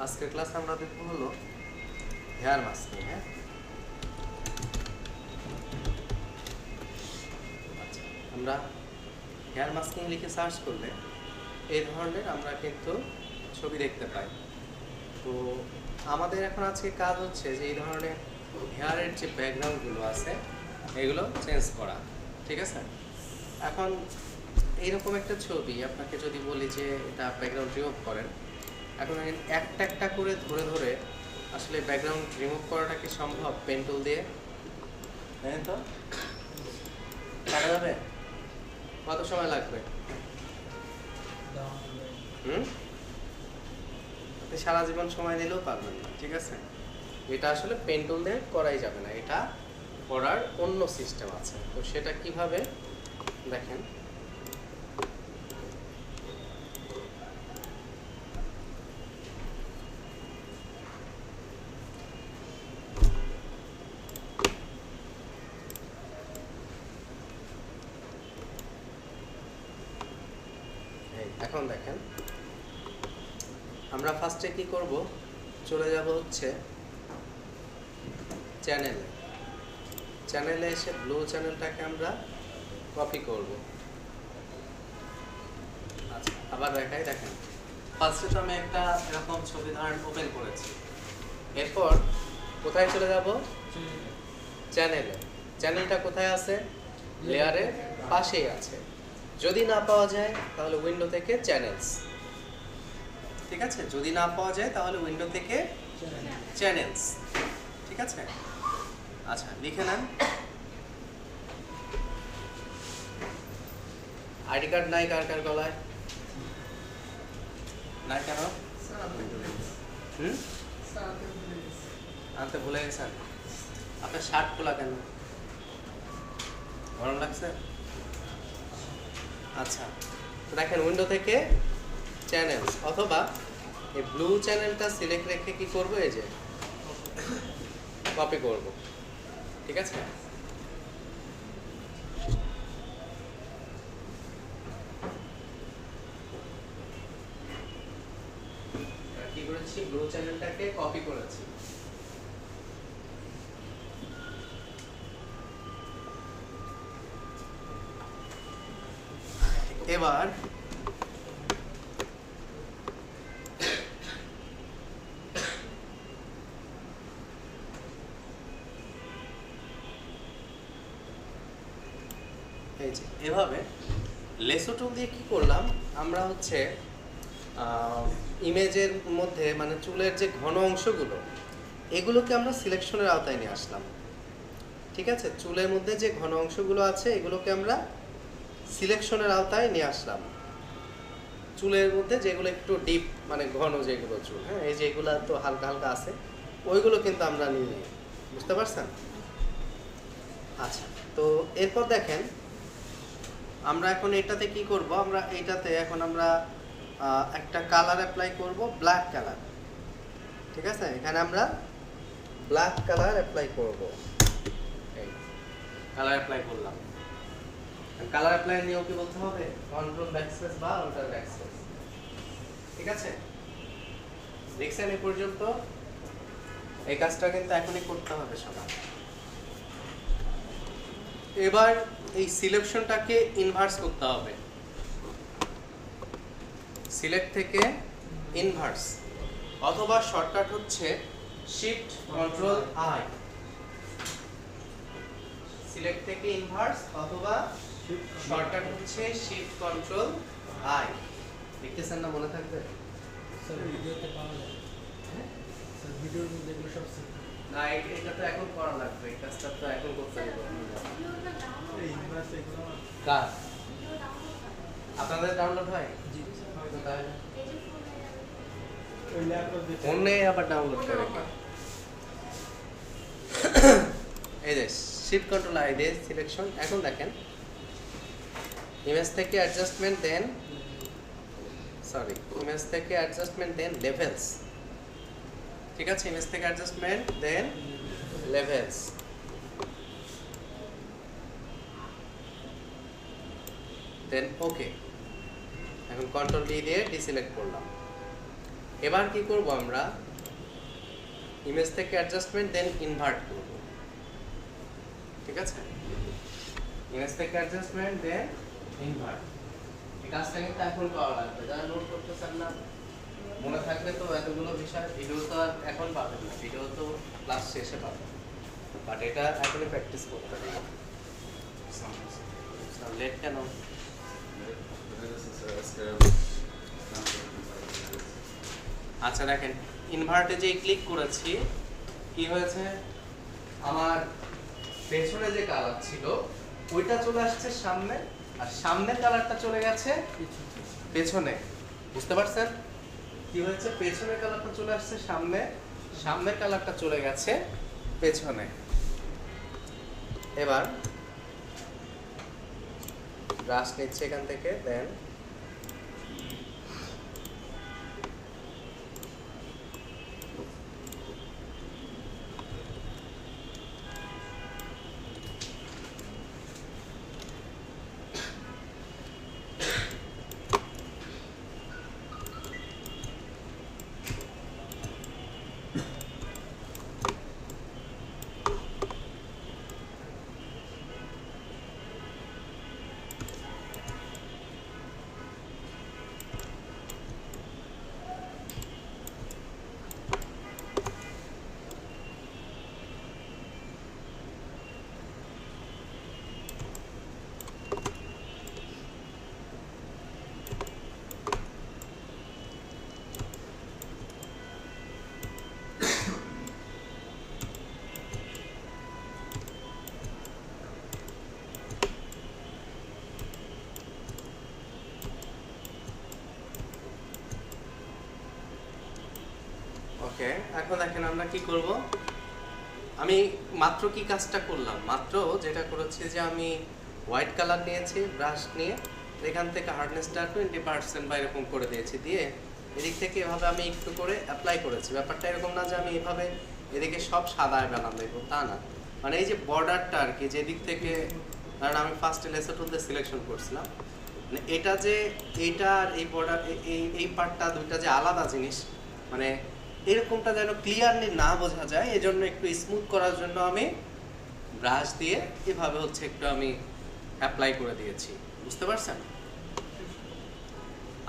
আজকের ক্লাস আমরা দেখব হলো হেয়ার মাস্কিং। হ্যাঁ, আচ্ছা, আমরা হেয়ার মাস্কিং লিখে সার্চ করলে এই ধরনের আমরা কিন্তু ছবি দেখতে পাই। তো আমাদের এখন আজকে কাজ হচ্ছে যে এই ধরনের হেয়ারের যে ব্যাকগ্রাউন্ডগুলো আছে এগুলো চেঞ্জ করা। ঠিক আছে, এখন এইরকম একটা ছবি আপনাকে যদি বলি যে এটা ব্যাকগ্রাউন্ড রিমুভ করেন, এখন একটা একটা করে ধরে ধরে আসলে ব্যাকগ্রাউন্ড রিমুভ করাটা কি সম্ভব পেন টুল দিয়ে? হ্যাঁ, তো পারা যাবে? কত সময় লাগবে? আপনি সারা জীবন সময় দিলেও পারবেন না। ঠিক আছে, এটা আসলে পেন টুল দিয়ে করাই যাবে না, এটা করার অন্য সিস্টেম আছে। তো সেটা কিভাবে দেখেন। এখন দেখেন, আমরা ফার্স্টে কি করব, চলে যাব হচ্ছে চ্যানেলে এসে ব্লু চ্যানেলটাকে আমরা কপি করব। আচ্ছা, আবার দেখাই। দেখেন, ফার্স্টে তো আমি একটা এরকম ছবি ধরেন ওপেন করেছি, এরপর কোথায় চলে যাব? চ্যানেলটা কোথায় আছে? লেয়ারের পাশেই আছে। যদি না পাওয়া যায় তাহলে উইন্ডো থেকে চ্যানেলস। ঠিক আছে, যদি না পাওয়া যায় তাহলে উইন্ডো থেকে চ্যানেলস। ঠিক আছে, আচ্ছা লিখে নেন। আইডি কার্ড নাই কার কার গলায়? নাই কেন? আনতে ভুলে গেছেন? আপনার শার্ট খোলা কেন? গরম লাগছে? আচ্ছা, দেখেন উইন্ডো থেকে চ্যানেলস, অথবা এই ব্লু চ্যানেলটা সিলেক্ট রেখে কি করব, এই যে কপি করব। ঠিক আছে, কি করেছি, ব্লু চ্যানেলটাকে কপি করেছি। এবার এই যে এভাবে লেসো টুল দিয়ে কি করলাম, আমরা হচ্ছে ইমেজের মধ্যে মানে চুলের যে ঘন অংশগুলো এগুলোকে আমরা সিলেকশনের আওতায় নিয়ে আসলাম। ঠিক আছে, চুলের মধ্যে যে ঘন অংশগুলো আছে এগুলোকে আমরা সিলেকশনের আওতায় নিয়ে আসলাম। চুলের মধ্যে যেগুলো একটু ডিপ মানে ঘন যেগুলো চুল, হ্যাঁ, এই যেগুলো তো হালকা হালকা আছে ওইগুলো কিন্তু আমরা নিয়ে নিই। বুঝতে পারছেন? আচ্ছা, তো এরপর দেখেন আমরা এখন এটাতে কি করব, আমরা এইটাতে এখন আমরা একটা কালার অ্যাপ্লাই করব, ব্ল্যাক কালার। ঠিক আছে, এখানে আমরা ব্ল্যাক কালার অ্যাপ্লাই করব। এই কালার অ্যাপ্লাই করলাম। কালার অ্যাপ্লাই নিয়েও কি বলতে হবে? কন্ট্রোল ব্যাকস্পেস বা অল্টার ব্যাকস্পেস। ঠিক আছে, দেখছেন এই পর্যন্ত? এই কাজটা কিন্তু এখনই করতে হবে সবার। এবার এই সিলেকশনটাকে ইনভার্স করতে হবে। সিলেক্ট থেকে ইনভার্স, অথবা শর্টকাট হচ্ছে শিফট কন্ট্রোল আই। সিলেক্ট থেকে ইনভার্স অথবা শর্টকাট হচ্ছে শিফট কন্ট্রোল আই। দেখতেছেন না? মনে থাকবে? স্যার ভিডিওতে পাওয়া যায়? হ্যাঁ স্যার ভিডিওর মধ্যে এগুলো সব না, এটা তো এখন করা লাগবে, এই কাজটা তো এখন করতে হবে। কার আপনাদের ডাউনলোড হয়? জি হয়তো তাহলে ওই ল্যাপটপ দিয়ে ফোনে আবার ডাউনলোড করে কি? এই যে শিফট কন্ট্রোল আই দিয়ে সিলেকশন। এখন দেখেন ইমেজ থেকে অ্যাডজাস্টমেন্ট দেন, ইমেজ থেকে অ্যাডজাস্টমেন্ট দেন লেভেলস। ঠিক আছে, ইমেজ থেকে অ্যাডজাস্টমেন্ট দেন লেভেলস। দেন ওকে। এখন কন্ট্রোল ডি দিয়ে ডিসিলেক্ট করলাম। এবার কি করব আমরা, ইমেজ থেকে অ্যাডজাস্টমেন্ট দেন ইনভার্ট করব, ঠিক আছে? ইমেজ থেকে অ্যাডজাস্টমেন্ট দেন ইনভার্ট। এই কাজটা কিন্তু এখন পাওয়া লাগবে, যারা নোট করতেছেন না মনে থাকবে তো এতগুলো বিষয়, ভিডিও তো আর এখন পাবেন না, ভিডিও তো ক্লাস শেষে পাবেন, বাট এটা এখনই প্র্যাকটিস করতে হবে। লেট কেন? আচ্ছা দেখেন, ইনভার্টে যে ক্লিক করেছি কি হয়েছে, আমার পেছনে যে কালার ছিল ওইটা চলে আসছে সামনে, আর সামনের কালারটা চলে গেছে পেছনে। বুঝতে পারছেন কি হয়েছে? পেছনের কালারটা চলে আসছে সামনে, সামনের কালারটা চলে গেছে পেছনে। এবার ব্রাশ নিচ্ছে এখান থেকে, দেন ওকে। এখন দেখেন আমরা কি করব, আমি মাত্র কি কাজটা করলাম, মাত্র যেটা করেছি যে আমি হোয়াইট কালার নিয়েছি ব্রাশ নিয়ে, এখান থেকে হার্ডনেসটা 20% বা এরকম করে দিয়েছি, দিয়ে এদিক থেকে এভাবে আমি একটু করে অ্যাপ্লাই করেছি। ব্যাপারটা এরকম না যে আমি এভাবে এদিকে সব সাদায় বানান দেবো, তা না, মানে এই যে বর্ডারটা আর কি, যেদিক থেকে, কারণ আমি ফার্স্টে লেসার টুলতে সিলেকশন করছিলাম, মানে এটা যে এইটা আর এই বর্ডার এই পার্টটা দুইটা যে আলাদা জিনিস, মানে এরকমটা যেন ক্লিয়ারলি না বোঝা যায়, এজন্য একটু স্মুথ করার জন্য আমি ব্রাশ দিয়ে এভাবে হচ্ছে একটু আমি অ্যাপ্লাই করে দিয়েছি। বুঝতে পারছেন?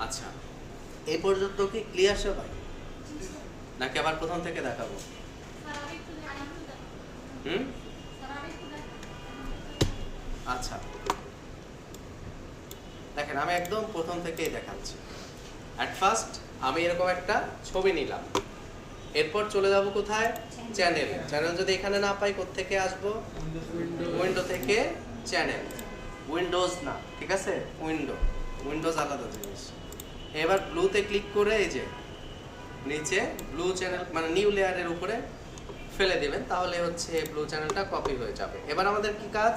আচ্ছা, এই পর্যন্ত কি ক্লিয়ার সবাই, নাকি আবার প্রথম থেকে দেখাবো? হুম, আচ্ছা দেখেন আমি একদম প্রথম থেকেই দেখাচ্ছি। অ্যাট ফার্স্ট আমি এরকম একটা ছবি নিলাম, এরপর চলে যাব কোথায়, চ্যানেল। চ্যানেল যদি এখানে না পাই, কোত্থেকে আসবো, উইন্ডো থেকে চ্যানেল, উইন্ডোজ না, ঠিক আছে, উইন্ডোজ আলাদা জিনিস। এবার ব্লুতে ক্লিক করে এই যে নিচে ব্লু চ্যানেল মানে নিউ লেয়ারের উপরে ফেলে দিবেন, তাহলে হচ্ছে ব্লু চ্যানেলটা কপি হয়ে যাবে। এবার আমাদের কি কাজ,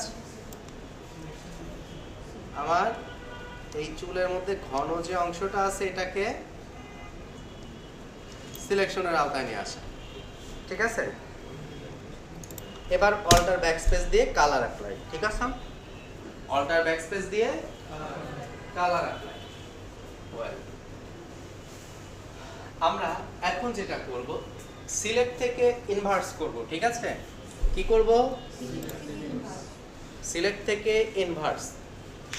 আমার এই চুলের মধ্যে ঘন যে অংশটা আছে এটাকে সিলেকশনের আওতায় নিয়ে আসা, ঠিক আছে? এবার অল্টার ব্যাকস্পেস দিয়ে কালার অ্যাপ্লাই, ঠিক আছে? অল্টার ব্যাকস্পেস দিয়ে কালার অ্যাপ্লাই। আমরা এখন যেটা করব, সিলেক্ট থেকে ইনভার্স করব, ঠিক আছে? কি করব, সিলেক্ট থেকে ইনভার্স।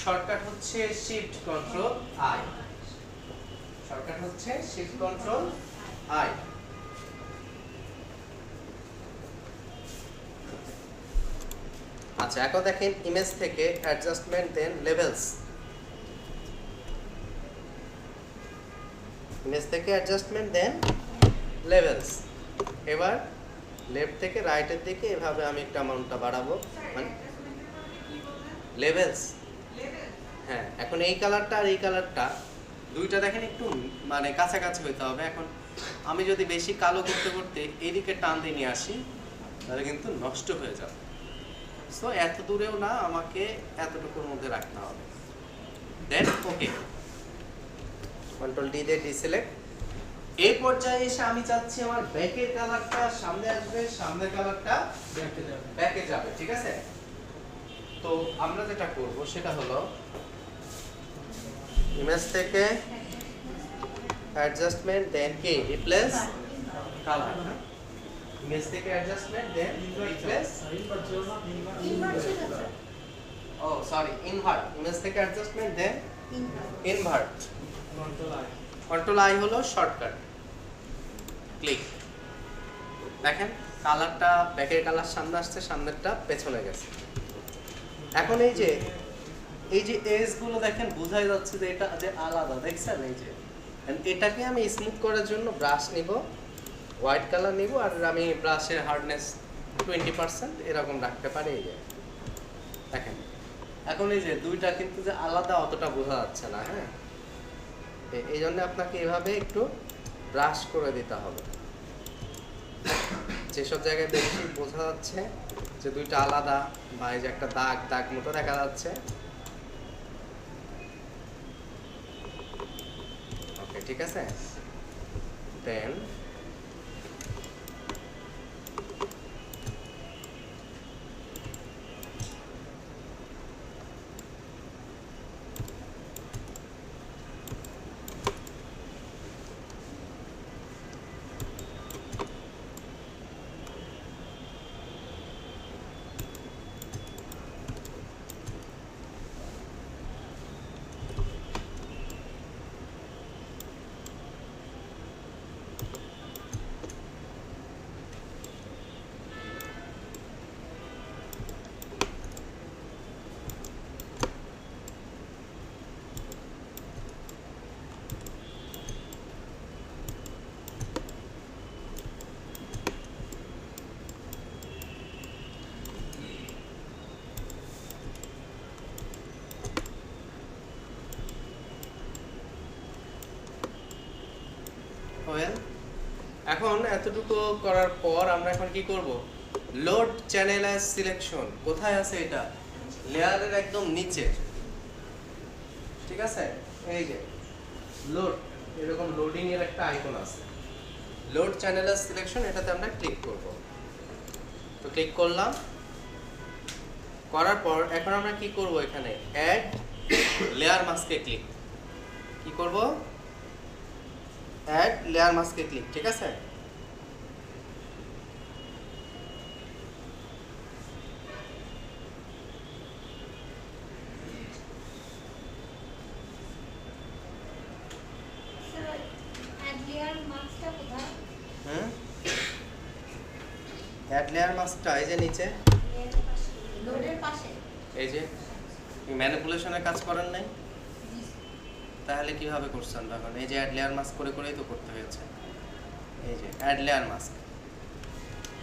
শর্টকাট হচ্ছে শিফট কন্ট্রোল আই, শর্টকাট হচ্ছে শিফট কন্ট্রোল আই। আচ্ছা এখন দেখেন ইমেজ থেকে অ্যাডজাস্টমেন্ট দেন লেভেলস, ইমেজ থেকে অ্যাডজাস্টমেন্ট দেন লেভেলস। এবার লেফট থেকে রাইটের দিকে এভাবে আমি একটু অ্যামাউন্টটা বাড়াবো, মানে লেভেলস। হ্যাঁ, এখন এই কালারটা আর এই কালারটা দুইটা দেখেন একটু মানে কাছাকাছি হইতে হবে। এখন আমি যদি বেশি কালো করতে করতে এইদিকে টান দিয়ে নিয়ে আসি, তাহলে কিন্তু নষ্ট হয়ে যাবে। সো এত দূরেও না, আমাকে এতটুকুর মধ্যে রাখতে হবে। দেন ওকে, কন্ট্রোল ডি দিয়ে ডিসিলেক্ট। এই পর্যায়ে এসে আমি চাচ্ছি আমার ব্যাকের কালারটা সামনে আসবে, সামনের কালারটা ব্যাকে যাবে, ঠিক আছে? তো আমরা যেটা করব সেটা হলো ইমেজ থেকে অ্যাডজাস্টমেন্ট দেন কি রিপ্লেস কালার, ইমেজ থেকে অ্যাডজাস্টমেন্ট দেন রিপ্লেস, ও সরি ইনভার্ট, ইমেজ থেকে adjustment then invert. Control I হলো শর্টকাট, ক্লিক। দেখেন কালারটা ব্যাকের কালার সামনে আসছে, সামনেরটা পেছনে গেছে। এখন এই যে এজ গুলো দেখেন বোঝাই যাচ্ছে যে এটা যে আলাদা, দেখছেন? এই যে এটাকে আমি স্মুথ করার জন্য ব্রাশ নিব, হোয়াইট কালার নিব, আর আমি ব্রাশের হার্ডনেস 20% এরকম রাখতে পারি। এই যে দেখেন এখন এই যে দুইটা কিন্তু যে আলাদা অতটা বোঝা যাচ্ছে না। হ্যাঁ, এই জন্য আপনাকে এভাবে একটু ব্রাশ করে দিতে হবে। যেসব জায়গায় বেশি বোঝা যাচ্ছে যে দুইটা আলাদা, বা এই যে একটা দাগ দাগ মতো দেখা যাচ্ছে, ওকে ঠিক আছে। দেন এখন এতটুকু করার পর আমরা এখন কি করব? Load channel as selection. কোথায় আছে এটা? লেয়ারের একদম নিচে, ঠিক আছে? এই যে লোড, এরকম লোডিং এর একটা আইকন আছে, লোড চ্যানেল অ্যাজ সিলেকশন, এটাতে আমরা ক্লিক করব। তো ক্লিক করলাম, করার পর এখন আমরা কি করব? এখানে অ্যাড লেয়ার মাস্কে ক্লিক, কি করব? অ্যাড লেয়ার মাস্কে ক্লিক, ঠিক আছে? অ্যাড লেয়ার মাস্কটা এই যে নিচে, লোডের পাশে। এই যে ম্যানিপুলেশনের কাজ করেন নাই, তাহলে কিভাবে করছেন তখন? এই যে অ্যাড লেয়ার মাস্ক করে করেই তো করতে হয়েছে। এই যে অ্যাড লেয়ার মাস্ক,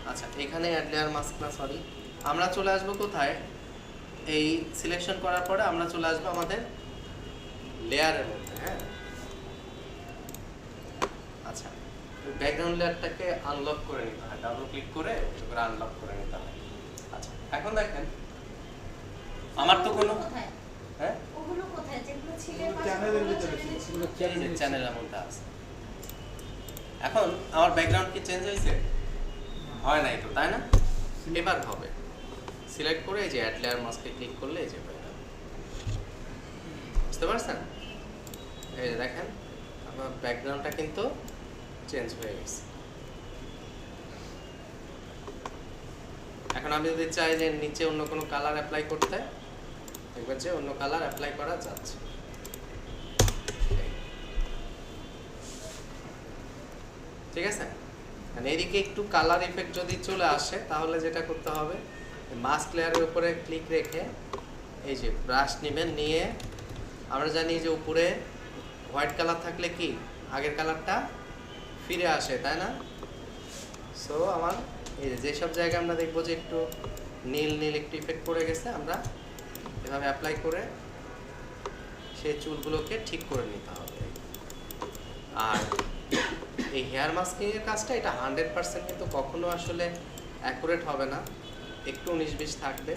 আচ্ছা এখানে অ্যাড লেয়ার মাস্ক না, সরি, আমরা চলে আসবো কোথায়? এই সিলেকশন করার পরে আমরা চলে আসবো আমাদের লেয়ারের মধ্যে। হ্যাঁ, আচ্ছা ব্যাকগ্রাউন্ড লেয়ারটাকে আনলক করে নিতে হয়, ডাবল ক্লিক করে ওটা আনলক করে নিতে হয়। আচ্ছা এখন দেখেন আমার তো কোনো, কোথায়? হ্যাঁ ওগুলো কোথায়? যেগুলো ছিল চ্যানেলের ভিতরে ছিল। চ্যানেলের মধ্যে আছে। এখন আমার ব্যাকগ্রাউন্ড কি চেঞ্জ হয়েছে? হয় নাই তো, তাই না? এবার হবে। সিলেক্ট করে এই যে অ্যাড লেয়ার মাস্কে ক্লিক করলে এই যে হয়ে যাবে। বুঝতে পারছেন? এই যে দেখেন আমার ব্যাকগ্রাউন্ডটা কিন্তু চেঞ্জ হয়ে গেছে। এখন আমি যদি চাই যে নিচে অন্য কোনো কালার অ্যাপ্লাই করতে, দেখবেন যে অন্য কালার অ্যাপ্লাই করা যাচ্ছে। ঠিক আছে? মানে এদিকে একটু কালার ইফেক্ট যদি চলে আসে তাহলে যেটা করতে হবে, মাস্ক লেয়ারের উপরে ক্লিক রেখে এই যে ব্রাশ নেবেন, নিয়ে আমরা জানি যে উপরে হোয়াইট কালার থাকলে কি আগের কালারটা ফিরে আসে, তাই না? সো আমার এই যেসব জায়গায় আমরা দেখবো যে একটু নীল নীল একটু ইফেক্ট পড়ে গেছে, আমরা এভাবে অ্যাপ্লাই করে সেই চুলগুলোকে ঠিক করে নিতে হবে। আর এই হেয়ার মাস্কিংয়ের কাজটা এটা 100% কিন্তু কখনো আসলে অ্যাকুরেট হবে না, একটু 19-20 থাকবে।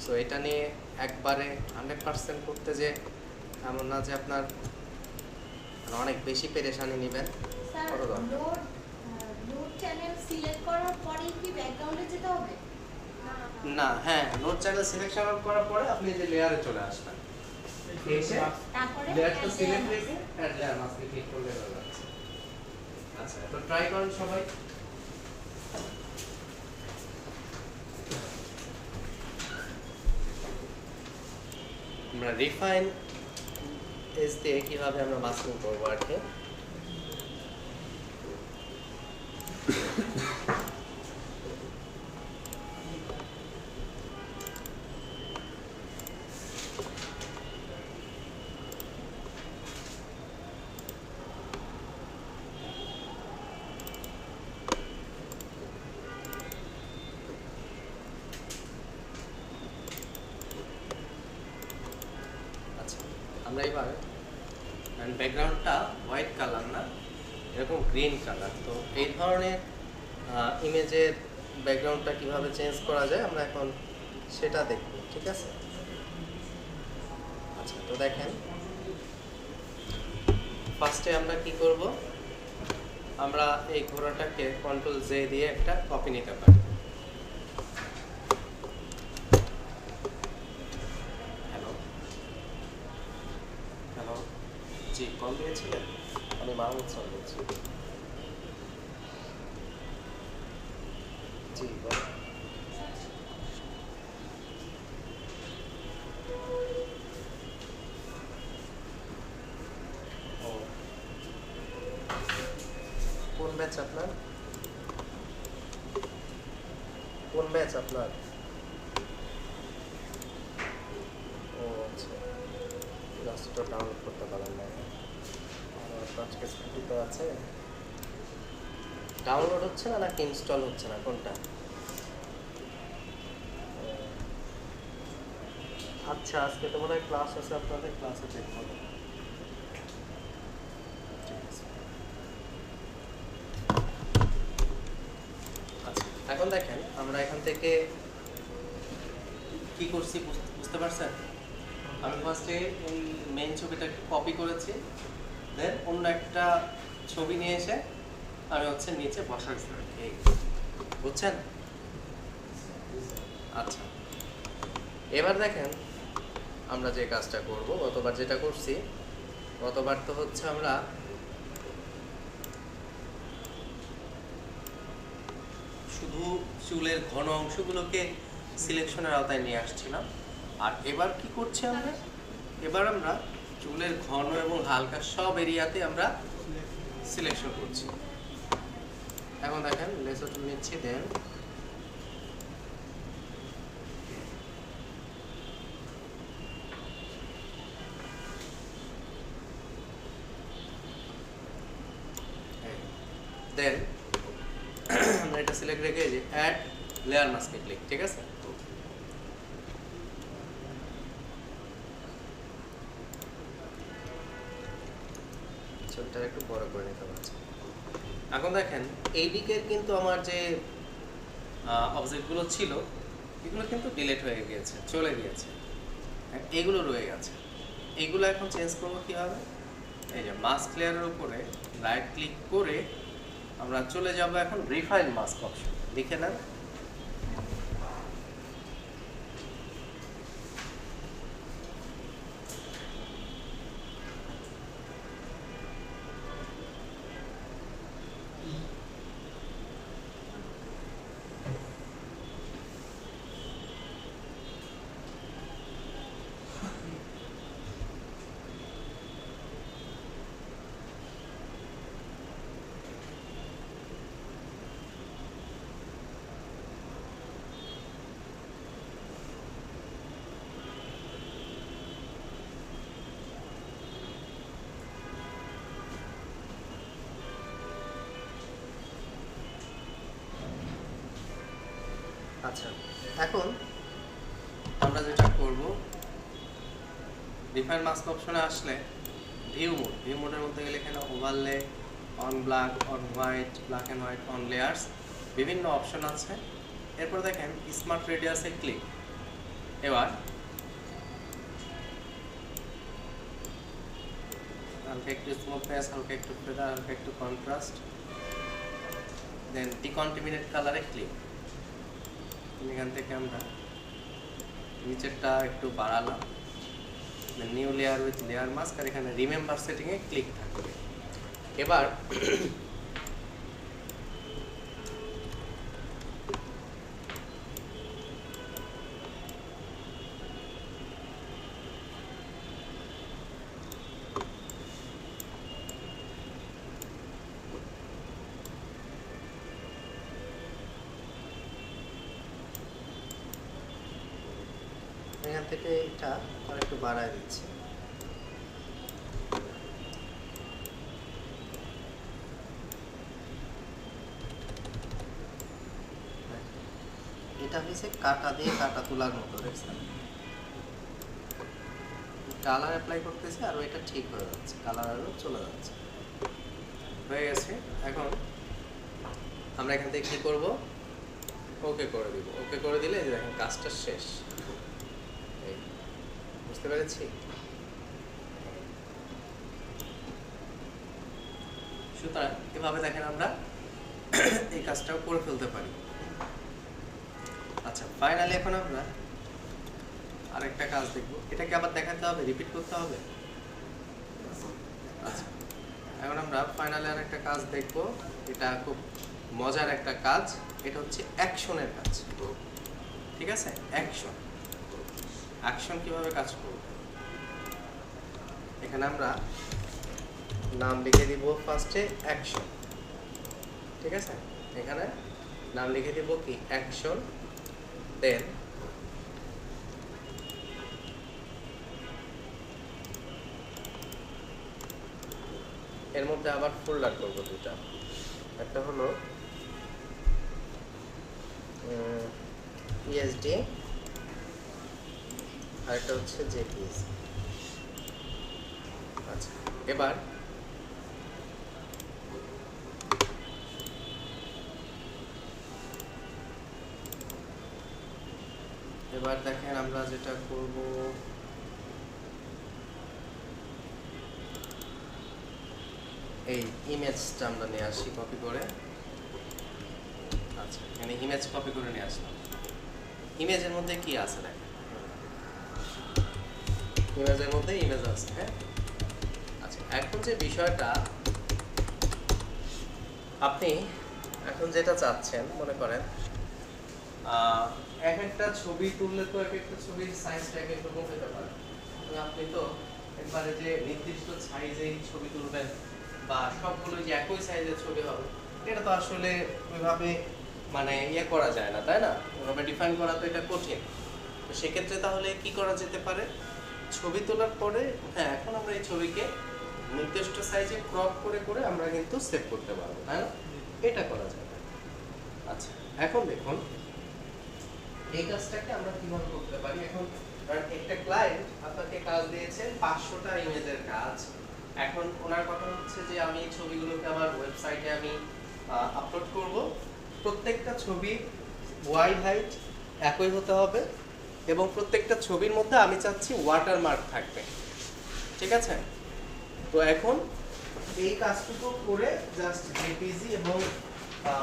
সো এটা নিয়ে একবারে 100% করতে যে এমন না যে আপনার অনেক বেশি পেরেশানি নেবেন। স্যার কত দাম? লোড চ্যানেল সিলেক্ট করার পরেই কি ব্যাকগ্রাউন্ডে যেতে হবে? না, হ্যাঁ, নোট চ্যানেল সিলেকশন করার পরে আপনি যে লেয়ারে চলে আসবেন, এসে তারপরে লেয়ারটা সিলেক্ট রেখে অ্যাড লেয়ার মাস্কে ক্লিক করলে হয়ে যাচ্ছে। আচ্ছা, তো ট্রাই করুন সবাই। আমরা রিফাইন এজ দিয়ে কিভাবে আমরা মাস্কিং করবো আর কি। আমরা এবার ব্যাকগ্রাউন্ডটা হোয়াইট কালার না, এরকম গ্রিন কালার। তো এই ধরনের ইমেজের ব্যাকগ্রাউন্ডটা কিভাবে চেঞ্জ করা যায় আমরা এখন সেটা দেখব, ঠিক আছে? আচ্ছা, তো দেখেন ফার্স্টে আমরা কি করব, আমরা এই ঘোড়াটাকে কন্ট্রোল জে দিয়ে একটা কপি নিতে পারি। জি, কল দিয়েছিলেন? আমি মাহমুদ স্যার বলছি। জি বল। ও, কোন ব্যাচ আপনার? কোন ব্যাচ আপনার? ও আচ্ছা, ক্লাসটা ডাউনলোড করতে পারেন না। আজকে ছুটিতে আছে, ডাউনলোড হচ্ছে না নাকি ইনস্টল হচ্ছে না, কোনটা? আচ্ছা, আজকে তো মনে হয় ক্লাস আছে আপনাদের, ক্লাসে চেক করুন। আচ্ছা, এখন দেখেন আমরা এখান থেকে কি করছি বুঝতে পারছেন? আমি ফার্স্টে এই মেইন ছবিটাকে কপি করেছি, দেন অন্য একটা ছবি নিয়ে এসে আমি হচ্ছে নিচে বসাচ্ছি, বুঝছেন? আচ্ছা, এবার দেখেন আমরা যে কাজটা করব, গতবার যেটা করছি, গতবার তো হচ্ছে আমরা শুধু চুলের ঘন অংশগুলোকে সিলেকশনের আওতায় নিয়ে আসছিলাম। আর এবার কি করছি আমরা, এবার আমরা চুলের ঘন এবং হালকা সব এরিয়াতে আমরা সিলেকশন করছি। এখন দেখেন লেসার টুল নিচ্ছি, দেন আমরা এটা সিলেক্ট রেখে যে অ্যাড লেয়ার মাস্কে ক্লিক, ঠিক আছে? ছবিটা একটু বড় করে নিতে পারছি। এখন দেখেন এই দিকের কিন্তু আমার যে অবজেক্টগুলো ছিল এগুলো কিন্তু ডিলিট হয়ে গিয়েছে, চলে গিয়েছে, এগুলো রয়ে গেছে। এগুলো এখন চেঞ্জ করবো কীভাবে? এই যে মাস্ক লেয়ারের উপরে রাইট ক্লিক করে আমরা চলে যাব এখন রিফাইন মাস্ক অপশন, লিখে নেন। আচ্ছা, এখন আমরা যেটা করব, রিফাইন মাস্ক অপশনে আসলে ভিউ মোডের মধ্যে গেলে এখানে overlay, on black, on white, black and white, on layers, বিভিন্ন অপশন আছে। এরপর দেখেন স্মার্ট রেডিয়াসে ক্লিক। এবার হালকা একটু স্মুথনেস, হালকা একটু ফেদার, হালকা একটু কন্ট্রাস্ট, দেন ডিকন্টিমিনেট কালারে ক্লিক। এখান থেকে আমরা নিচেরটা একটু বাড়ালাম, new layer with layer mask, আর এখানে রিমেম্বার সেটিংয়ে ক্লিক থাকবে। এবার থেকে এটা আর একটু বাড়ায় দিচ্ছি। এটা হচ্ছে কাটা দিয়ে কাটা তোলার মতো দেখছেন, কালার অ্যাপ্লাই করতেছে আর এটা ঠিক হয়ে যাচ্ছে, কালার আরও চলে যাচ্ছে, হয়ে গেছে। এখন আমরা এখান থেকে কী করব, ওকে করে দিব। ওকে করে দিলে এই দেখেন কাজটা শেষ। এই বুঝতে পেরেছি? সুতরাং এভাবে দেখেন আমরা এই কাজটাও করে ফেলতে পারি। আচ্ছা, ফাইনালি এখন আমরা আরেকটা কাজ দেখব। এটাকে আবার দেখাতে হবে, রিপিট করতে হবে। আচ্ছা, এখন আমরা ফাইনালি আরেকটা কাজ দেখব। এটা খুব মজার একটা কাজ, এটা হচ্ছে অ্যাকশনের কাজ। ঠিক আছে, অ্যাকশন। অ্যাকশন কিভাবে কাজ করবে, এখানে আমরা নাম লিখে দিব ফার্স্টে অ্যাকশন। ঠিক আছে, এখানে নাম লিখে দিব কি অ্যাকশন, দেন এর মধ্যে আবার ফোল্ডার করব দুটা, একটা হলো পিএসডি আর একটা হচ্ছে জেপিএস। আচ্ছা, এবার দেখেন আমরা যেটা করব, এই ইমেজটা আমরা নিয়ে আসি কপি করে। আচ্ছা, এখানে ইমেজ কপি করে নিয়ে আসলাম। ইমেজের মধ্যে কি আছে দেখেন, ইমেজের মধ্যে ইমেজ আছে। হ্যাঁ, আচ্ছা, এখন যে বিষয়টা আপনি এখন যেটা চাচ্ছেন, মনে করেন এক একটা ছবি তুললে তো এক একটা ছবির সাইজটা এক এক রকম হতে পারে। আপনি তো একবারে যে নির্দিষ্ট সাইজেই ছবি তুলবেন বা সবগুলো যে একই সাইজের ছবি হবে, এটা তো আসলে ওইভাবে মানে ইয়ে করা যায় না, তাই না? ওইভাবে ডিফাইন করা তো এটা কঠিন। তো সেক্ষেত্রে তাহলে কি করা যেতে পারে, ছবি তোলার পরে হ্যাঁ এখন আমরা এই ছবিকে নির্দিষ্ট সাইজে ক্রপ করে করে আমরা কিন্তু সেভ করতে পারবো, তাই না? এটা করা যাবে। আচ্ছা, এখন দেখুন এই কাজটাকে আমরা কিভাবে করতে পারি। এখন একটা ক্লায়েন্ট আপনাকে কাজ দিয়েছে 500টা ইমেজের কাজ। এখন ওনার কথা হচ্ছে যে আমি এই ছবিগুলোকে আমার ওয়েবসাইটে আমি আপলোড করব। প্রত্যেকটা ছবি ওয়াইড হাইট একই হতে হবে এবং প্রত্যেকটা ছবির মধ্যে আমি চাচ্ছি ওয়াটারমার্ক থাকবে। ঠিক আছে, তো এখন এই কাজটুকু করে জাস্ট জেপিজি এবং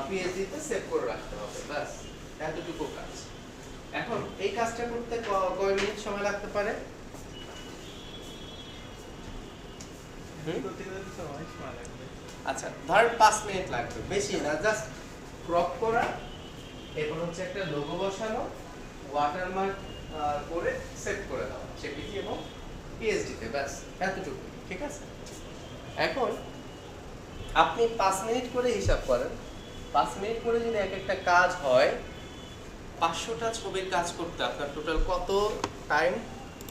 পিএসডি তে সেভ করে রাখতে হবে, ব্যাস এতটুকু কাজ। এখন এই কাজটা করতে কয় মিনিট সময় লাগতে পারে? আচ্ছা, ধর 5 মিনিট লাগবে, বেশি না, জাস্ট ক্রপ করা, এরপর হচ্ছে একটা লোগো বসানো, ওয়াটারমার্ক করে সেভ করে দাও জেপিজি এবং পিএসডি তে, ব্যাস এতটুকু। ঠিক আছে, এখন আপনি 5 মিনিট করে হিসাব করেন। 5 মিনিট করে যদি এক একটা কাজ হয়, 500টা ছবির কাজ করতে আপনার টোটাল কত টাইম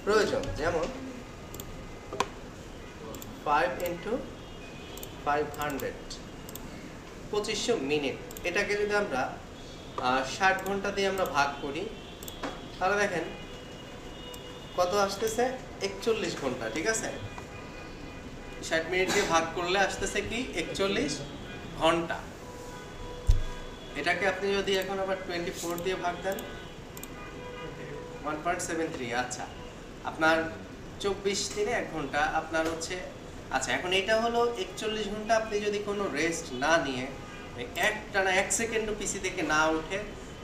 প্রয়োজন? যেমন 5 × 500 2500 মিনিট। এটাকে যদি আমরা 60 ঘন্টা দিয়ে আমরা ভাগ করি, তাহলে দেখেন কত আসতেছে, 41 ঘন্টা। ঠিক আছে, 60 মিনিট দিয়ে ভাগ করলে আসতেছে কি 41 ঘন্টা। এটাকে আপনি যদি এখন আবার 24 দিয়ে ভাগ দেন, 1.73। আচ্ছা, আপনার 24 দিনে 1 ঘন্টা আপনার হচ্ছে। আচ্ছা, এখন এটা হলো 41 ঘন্টা। আপনি যদি কোনো রেস্ট না নিয়ে একটানা 1 সেকেন্ডও পিসি থেকে না উঠে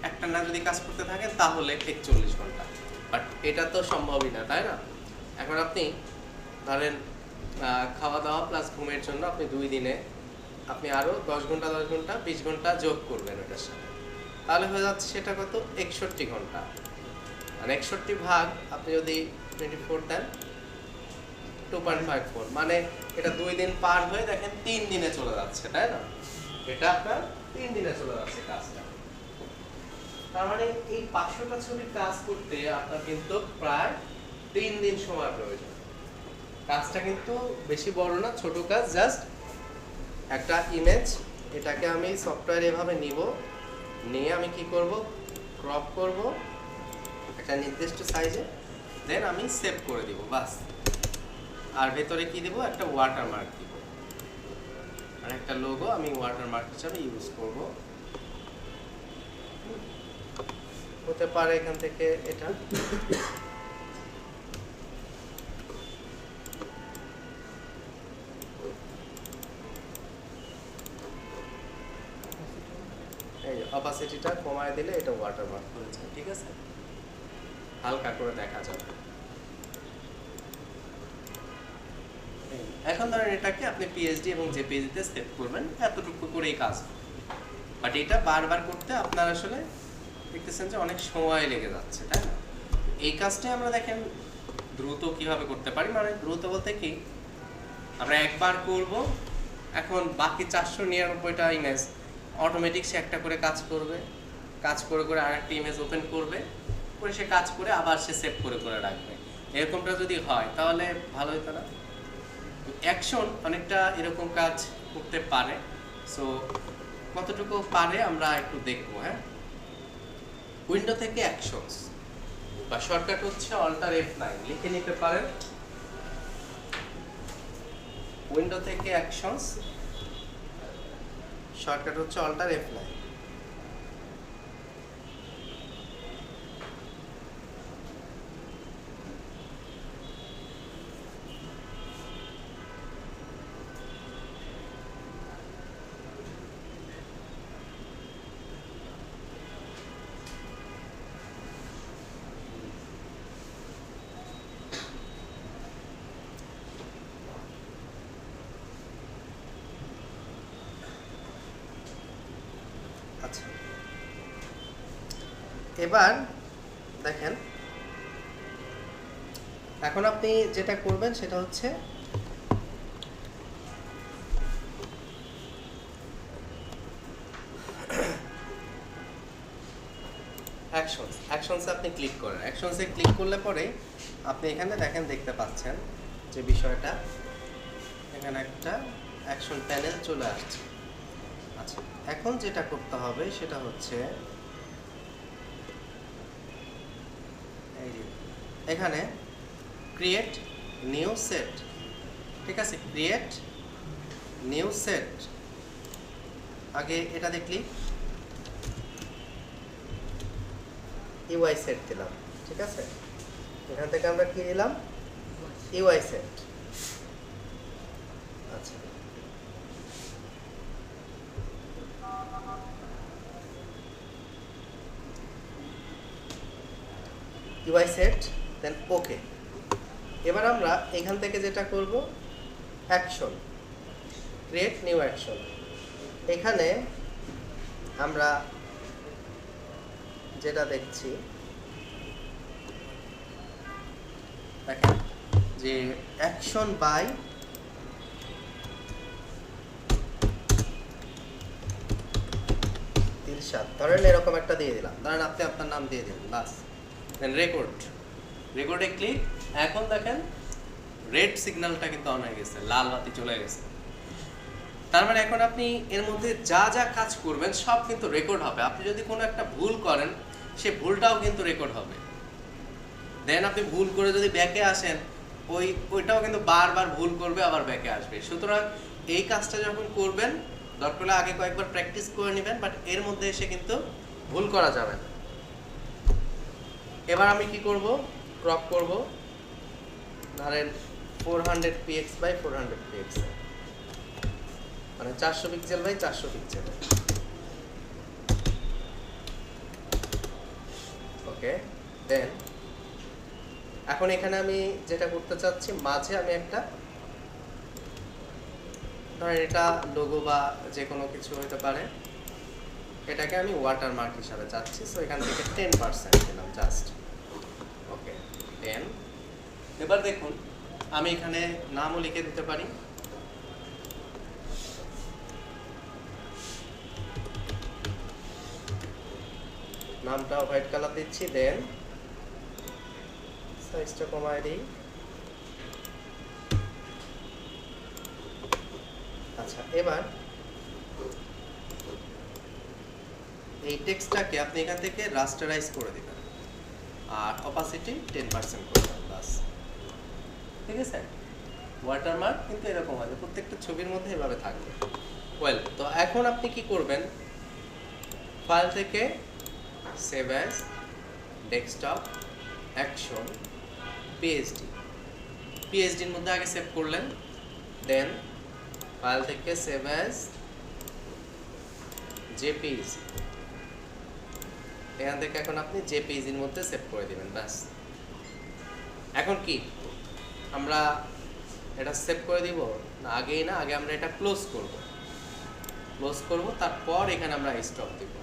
একটানা যদি কাজ করতে থাকেন, তাহলে 41 ঘন্টা। বাট এটা তো সম্ভবই না, তাই না? এখন আপনি ধরেন খাওয়া দাওয়া প্লাস ঘুমের জন্য আপনি 2 দিনে আপনি আরও 10 ঘন্টা 10 ঘন্টা 20 ঘন্টা যোগ করবেন ওটার সাথে, তাহলে হয়ে যাচ্ছে সেটা কত, 61 ঘন্টা। আর 61 ভাগ আপনি যদি 24 দেন, 2.54, মানে এটা 2 দিন পার হয়ে দেখেন 3 দিনে চলে যাচ্ছে, তাই না? এটা আপনার 3 দিনে চলে যাচ্ছে কাজটা। তার মানে এই 500টা ছবির কাজ করতে আপনার কিন্তু প্রায় 3 দিন সময় প্রয়োজন। কাজটা কিন্তু বেশি বড় না, ছোট কাজ, জাস্ট একটা ইমেজ, এটাকে আমি সফটওয়্যার এভাবে নিব, নিয়ে আমি কি করব, ক্রপ করব একটা নির্দিষ্ট সাইজে, দেন আমি সেভ করে দিব, বাস। আর ভেতরে কি দিব, একটা ওয়াটারমার্ক দিব, আর একটা লোগো আমি ওয়াটারমার্ক হিসাবে ইউজ করব। হতে পারে এখান থেকে এটা, এই অপাসিটিটা কমায় দিলে এটা ওয়াটারমার্ক হয়েছে, ঠিক আছে, হালকা করে দেখা যাবে। এখন ধরেন এটাকে আপনি পিএইচডি এবং জেপিইজিতে সেভ করবেন, এতটুকু করেই কাজ। বাট এটা বারবার করতে আপনার আসলে দেখতেছেন যে অনেক সময় লেগে যাচ্ছে, তাই না? এই কাজটাই আমরা দেখেন দ্রুত কিভাবে করতে পারি, মানে দ্রুত বলতে কি, আমরা একবার করব, এখন বাকি 499টা ইমেজ অটোমেটিক সে একটা করে কাজ করবে, কাজ করে করে আরেকটা ইমেজ ওপেন করবে, করে সে কাজ করে আবার সে সেভ করে করে রাখবে। এরকমটা যদি হয় তাহলে ভালো হতো না? অ্যাকশন অনেকটা এরকম কাজ করতে পারে। সো কতটুকু পারে আমরা একটু দেখবো। হ্যাঁ, উইন্ডো থেকে অ্যাকশনস বা শর্টকাট হচ্ছে অল্টার F9, লিখে নিতে পারেন। উইন্ডো থেকে অ্যাকশনস, শর্টকাট হচ্ছে অল্টার F9। আচ্ছা, এবার দেখেন, এখন আপনি যেটা করবেন সেটা হচ্ছে অ্যাকশনসে আপনি ক্লিক করেন। অ্যাকশনসে ক্লিক করলে পরে আপনি এখানে দেখেন, দেখতে পাচ্ছেন যে বিষয়টা, এখানে একটা অ্যাকশন প্যানেল চলে আসছে। আচ্ছা, এখন যেটা করতে হবে সেটা হচ্ছে এখানে ক্রিয়েট নিউ সেট, ঠিক আছে, ক্রিয়েট নিউ সেট, আগে এটা দেখলি ইউআই সেট দিলাম, ঠিক আছে, এখান থেকে আমরা কি নিলাম, ইউআই সেট। আচ্ছা, ইউআই সেট, দেন ওকে। এবার আমরা এখান থেকে যেটা করব, অ্যাকশন, ক্রিয়েট নিউ অ্যাকশন। এখানে আমরা যেটা দেখছি, দেখেন যে অ্যাকশন বাই দিলশাদ, ধরেন এরকম একটা দিয়ে দিলাম, ধরেন আপনি আপনার নাম দিয়ে দিন, বাস। দেন রেকর্ডে ক্লিক। এখন দেখেন রেড সিগন্যালটা কিন্তু অন হয়ে গেছে, লাল বাতি চলে গেছে। তার মানে এখন আপনি এর মধ্যে যা যা কাজ করবেন সব কিন্তু রেকর্ড হবে। আপনি যদি কোনো একটা ভুল করেন, সে ভুলটাও কিন্তু রেকর্ড হবে। দেন আপনি ভুল করে যদি ব্যাকে আসেন, ওইটাও কিন্তু বারবার ভুল করবে, আবার ব্যাকে আসবে। সুতরাং এই কাজটা যখন করবেন, দরকার হলে আগে কয়েকবার প্র্যাকটিস করে নেবেন, বাট এর মধ্যে এসে কিন্তু ভুল করা যাবে না। এবার আমি কি করব, ক্রপ করব, ধরেন 400 px বাই 400 px, মানে 400 পিক্সেল বাই 400 পিক্সেল। ওকে, দেন এখন এখানে আমি যেটা করতে চাচ্ছি, মাঝে আমি একটা, ধরেন এটা লোগো বা যে কোনো কিছু হতে পারে, এটাকে আমি ওয়াটারমার্ক হিসাবে চাচ্ছি। সো এখান থেকে 10% দিলাম জাস্ট। ওকে, 10। এবার দেখুন আমি এখানে নামও লিখে দিতে পারি। নামটা হোয়াইট কালার দিচ্ছি, দেন সাইজটা কমায় দিই। আচ্ছা, এবার এই টেক্সটটাকে আপনি এখান থেকে রাস্টারাইজ করে দিবেন আর অপাসিটি 10% করবেন, বাস। ঠিক আছে, ওয়াটারমার্ক কিন্তু এরকম হবে, প্রত্যেকটা ছবির মধ্যে এভাবে থাকবে। ওয়েল, তো এখন আপনি কি করবেন, ফাইল থেকে সেভ অ্যাজ, ডেস্কটপ, অ্যাকশন, পিএইচডির মধ্যে আগে সেভ করলেন, দেন ফাইল থেকে সেভ অ্যাজ জেপিইজি, এখান থেকে এখন আপনি জেপিইজির মধ্যে সেভ করে দিবেন, ব্যাস। এখন কি আমরা এটা সেভ করে দিব না, আগেই না, আগে আমরা এটা ক্লোজ করব, তারপর এখানে আমরা স্টপ দিব।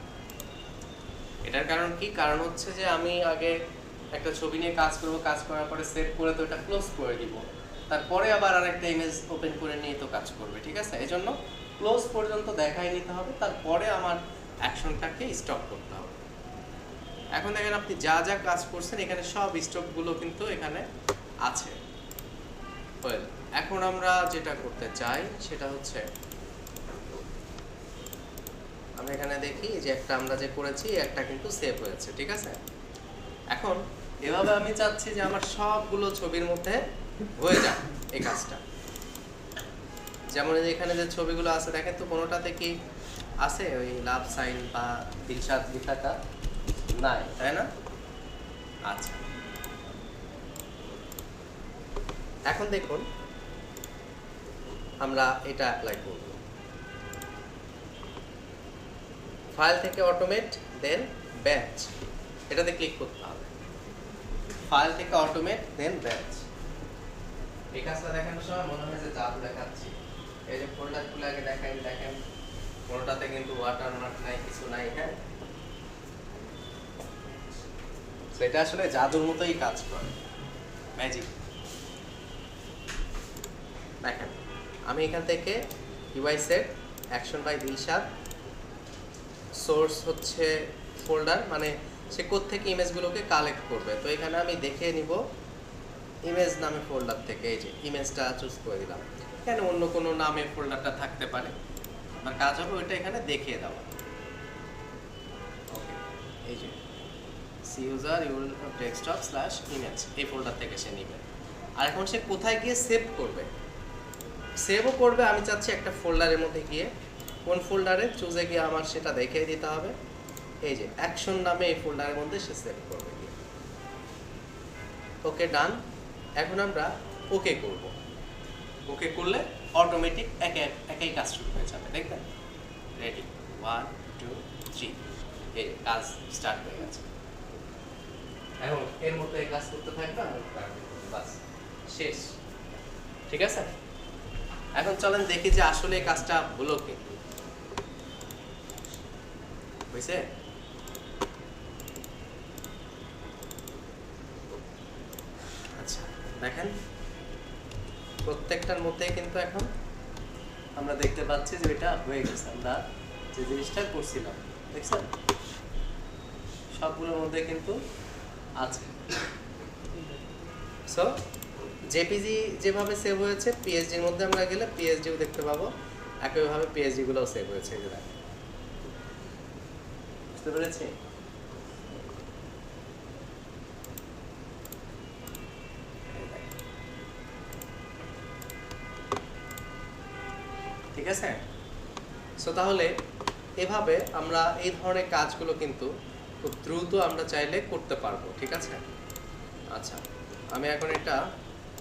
এটার কারণ কি, কারণ হচ্ছে যে আমি আগে একটা ছবি নিয়ে কাজ করব, কাজ করার পরে সেভ করে তো এটা ক্লোজ করে দিব, তারপরে আবার আরেকটা ইমেজ ওপেন করে নিয়ে তো কাজ করবে। ঠিক আছে, এই জন্য ক্লোজ পর্যন্ত দেখাই নিতে হবে, তারপরে আমার অ্যাকশনটাকে স্টপ করতে হবে। এখন দেখেন আপনি যা যা কাজ করছেন এখানে সব স্টপগুলো কিন্তু এখানে আছে। ওয়েল, এখন আমরা যেটা করতে চাই সেটা হচ্ছে আমরা এখানে দেখি যে একটা আমরা যে করেছি একটা কিন্তু সেভ হয়েছে। ঠিক আছে, এখন এভাবে আমি চাচ্ছি যে আমার সবগুলো ছবির মধ্যে হয়ে যাক এই কাজটা। যেমন এখানে যে ছবিগুলো আছে দেখেন তো, কোনোটাতে কি আছে ওই লাভ সাইন বা দিলশাদ লেখাটা? নাই, তাই না? আচ্ছা, এখন দেখুন আমরা এটা অ্যাপ্লাই করব। ফাইল থেকে অটোমেট, দেন ব্যাচ, এটাতে ক্লিক করতে হবে। ফাইল থেকে অটোমেট, দেন ব্যাচ। এই কাজটা দেখানোর সময় মনে হয় যে জাদু দেখাচ্ছি। এই যে ফোল্ডারগুলো আগে দেখেন কোনোটাতে কিন্তু ওয়াটারমার্ক নাই, কিছু নাই। হ্যাঁ, সেটা আসলে জাদুর মতোই কাজ করে, ম্যাজিক। দেখেন আমি এখান থেকে UI set, action by Dilshad, source হচ্ছে ফোল্ডার, মানে সে কোত্থেকে ইমেজগুলোকে কালেক্ট করবে। তো এখানে আমি দেখে নিব ইমেজ নামে ফোল্ডার থেকে, এই যে ইমেজটা চুজ করে দিলাম। এখানে অন্য কোনো নামে ফোল্ডারটা থাকতে পারে, আপনার কাজ হবে ওইটা এখানে দেখিয়ে দেওয়া। ওকে, এই যে সি ইউজার ইউল ডেস্কটপ স্ল্যাশ ইমেজ, এই ফোল্ডার থেকে সে নেবে। আর এখন সে কোথায় গিয়ে সেভ করবে, সেভও করবে আমি চাচ্ছি একটা ফোল্ডারের মধ্যে গিয়ে। কোন ফোল্ডারে চুজে গিয়ে আমার সেটা দেখিয়ে দিতে হবে। এই যে অ্যাকশন নামে এই ফোল্ডারের মধ্যে সে সেভ করবে গিয়ে। ওকে, ডান। এখন আমরা ওকে করব। ওকে করলে অটোমেটিক একই কাজ শুরু হয়ে যাবে, দেখবেন। রেডি, 1 2 3, এই কাজ স্টার্ট হয়ে গেছে। এখন এর মতো এই কাজ করতে থাকবে, বাস শেষ। ঠিক আছে, এখন চলেন দেখি যে আসলে এই কাজটা হলো কি হয়েছে। আচ্ছা, দেখেন প্রত্যেকটার মধ্যে কিন্তু এখন আমরা দেখতে পাচ্ছি যে এটা হয়ে গেছে। আমরা যে জিনিসটা করছিলাম দেখছেন, সবগুলোর মধ্যে কিন্তু আছে। সো জেপিজি যেভাবে সেভ হয়েছে, পিএইচডির মধ্যে আমরা গেলে পিএইচডিও দেখতে পাবো, একইভাবে পিএইচডি গুলোও সেভ হয়েছে। বুঝতে পেরেছি? ঠিক আছে, সো তাহলে এভাবে আমরা এই ধরনের কাজগুলো কিন্তু খুব দ্রুত আমরা চাইলে করতে পারবো। ঠিক আছে, আচ্ছা আমি এখন এটা